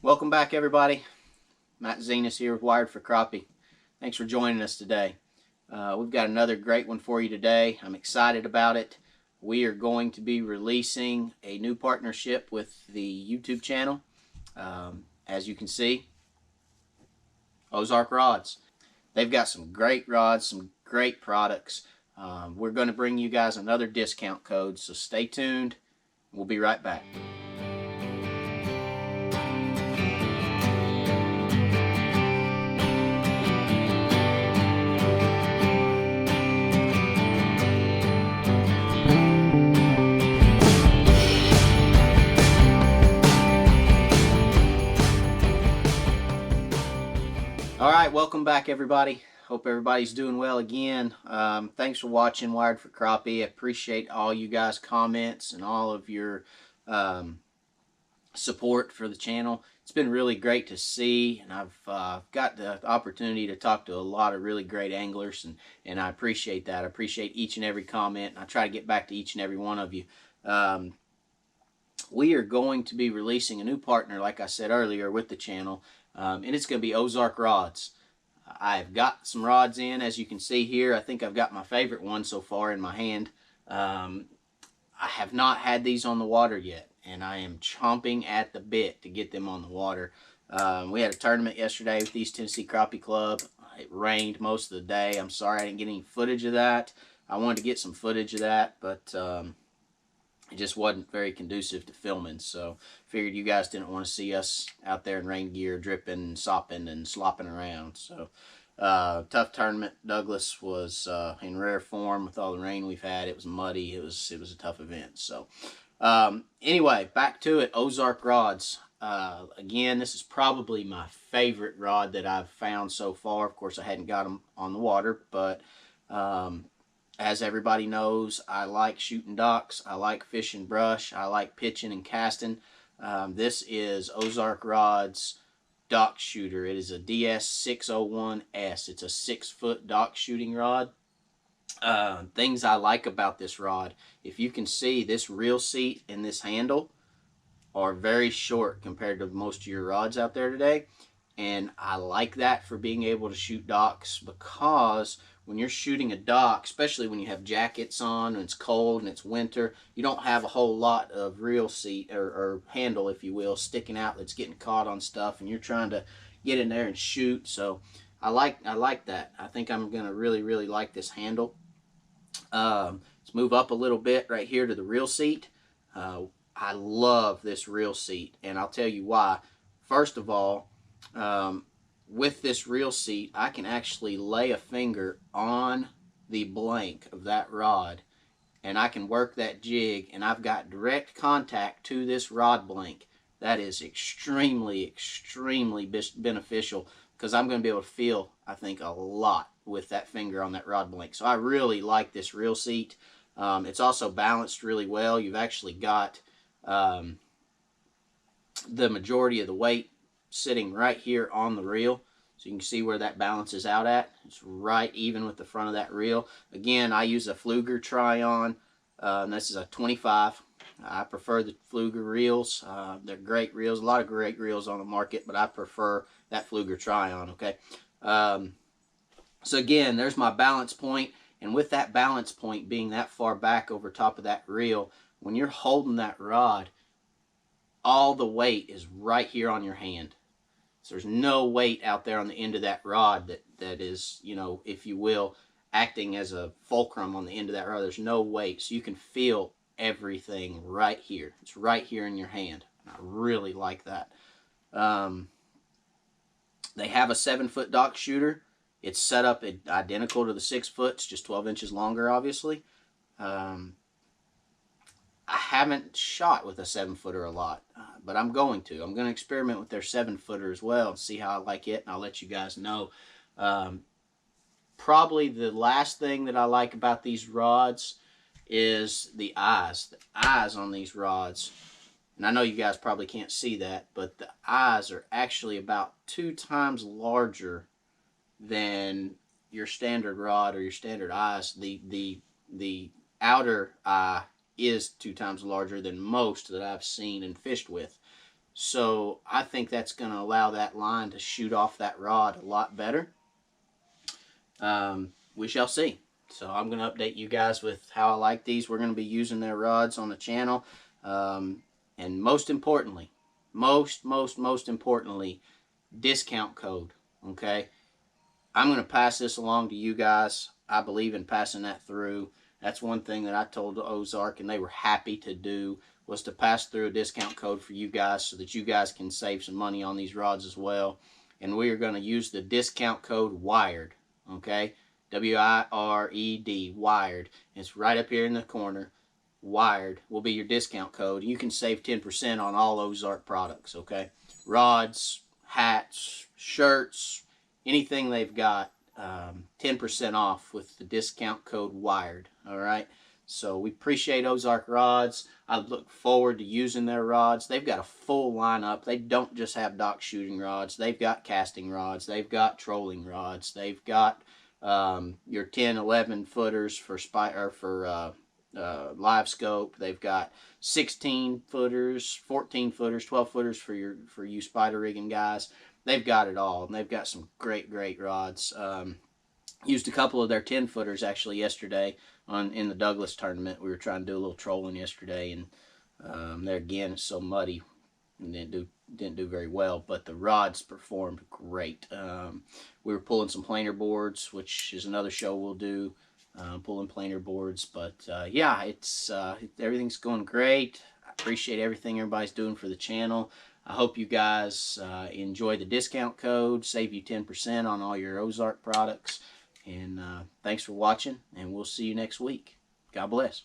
Welcome back, everybody. Matt Zenas here with Wired for Crappie. Thanks for joining us today. We've got another great one for you today. I'm excited about it. We are going to be releasing a new partnership with the YouTube channel. As you can see, Ozark Rods. They've got some great rods, some great products. We're going to bring you guys another discount code, so stay tuned. We'll be right back. All right, welcome back, everybody. Hope everybody's doing well again. Thanks for watching Wired for Crappie. I appreciate all you guys' comments and all of your support for the channel. It's been really great to see, and I've got the opportunity to talk to a lot of really great anglers, and I appreciate that. I appreciate each and every comment, and I try to get back to each and every one of you. We are going to be releasing a new partner, like I said earlier, with the channel. And it's going to be Ozark Rods. I've got some rods in, as you can see here. I think I've got my favorite one so far in my hand. I have not had these on the water yet, and I am chomping at the bit to get them on the water. We had a tournament yesterday with East Tennessee Crappie Club. It rained most of the day. I'm sorry I didn't get any footage of that. I wanted to get some footage of that, but it just wasn't very conducive to filming, so figured you guys didn't want to see us out there in rain gear, dripping, sopping, and slopping around. So tough tournament. Douglas was in rare form with all the rain we've had. It was muddy. It was a tough event. So anyway, back to it. Ozark Rods. Again, this is probably my favorite rod that I've found so far. Of course, I hadn't got them on the water, but as everybody knows, I like shooting docks, I like fishing brush, I like pitching and casting. This is Ozark Rod's dock shooter. It is a DS601S. It's a 6-foot dock shooting rod. Things I like about this rod, if you can see, this reel seat and this handle are very short compared to most of your rods out there today. And I like that for being able to shoot docks, because when you're shooting a dock, especially when you have jackets on and it's cold and it's winter, you don't have a whole lot of reel seat or handle, if you will, sticking out that's getting caught on stuff, and you're trying to get in there and shoot. So I like that. I think I'm going to really like this handle. Let's move up a little bit right here to the reel seat. I love this reel seat, and I'll tell you why. First of all, with this reel seat, I can actually lay a finger on the blank of that rod, and I can work that jig, and I've got direct contact to this rod blank. That is extremely beneficial, because I'm going to be able to feel, I think, a lot with that finger on that rod blank. So I really like this reel seat. It's also balanced really well. You've actually got the majority of the weight sitting right here on the reel, so you can see where that balances out at. It's right even with the front of that reel. Again, I use a Pflueger try-on. This is a 25. I prefer the Pflueger reels. They're great reels. A lot of great reels on the market, but I prefer that Pflueger try-on. Okay. So again, there's my balance point, and with that balance point being that far back over top of that reel, when you're holding that rod, all the weight is right here on your hand. So there's no weight out there on the end of that rod that is, you know, if you will, acting as a fulcrum on the end of that rod. There's no weight, so you can feel everything right here. It's right here in your hand. I really like that. They have a 7-foot dock shooter. It's set up identical to the 6-foot. It's just 12 inches longer, obviously. I haven't shot with a 7-footer a lot, but I'm going to. I'm going to experiment with their 7-footer as well and see how I like it, and I'll let you guys know. Probably the last thing that I like about these rods is the eyes. The eyes on these rods, and I know you guys probably can't see that, but the eyes are actually about 2 times larger than your standard rod or your standard eyes. The outer eye is 2 times larger than most that I've seen and fished with. So I think that's going to allow that line to shoot off that rod a lot better. We shall see. So I'm going to update you guys with how I like these. We're going to be using their rods on the channel. And most importantly, most importantly, discount code. Okay, I'm going to pass this along to you guys. I believe in passing that through. That's one thing that I told Ozark, and they were happy to do, was to pass through a discount code for you guys so that you guys can save some money on these rods as well. And we are going to use the discount code WIRED. Okay, WIRED, WIRED. It's right up here in the corner. WIRED will be your discount code. You can save 10% on all Ozark products. Okay, rods, hats, shirts, anything they've got, 10% off with the discount code WIRED. All right, so we appreciate Ozark Rods. I look forward to using their rods. They've got a full lineup. They don't just have dock shooting rods. They've got casting rods. They've got trolling rods. They've got your 10, 11 footers for live scope. They've got 16 footers, 14 footers, 12 footers for you spider rigging guys. They've got it all, and they've got some great rods. Used a couple of their 10 footers actually yesterday in the Douglas tournament. We were trying to do a little trolling yesterday, and there again it's so muddy and didn't do very well, but the rods performed great. We were pulling some planer boards, which is another show we'll do, pulling planer boards. But yeah, everything's going great. I appreciate everything everybody's doing for the channel. I hope you guys enjoy the discount code, save you 10% on all your Ozark products. And thanks for watching, and we'll see you next week. God bless.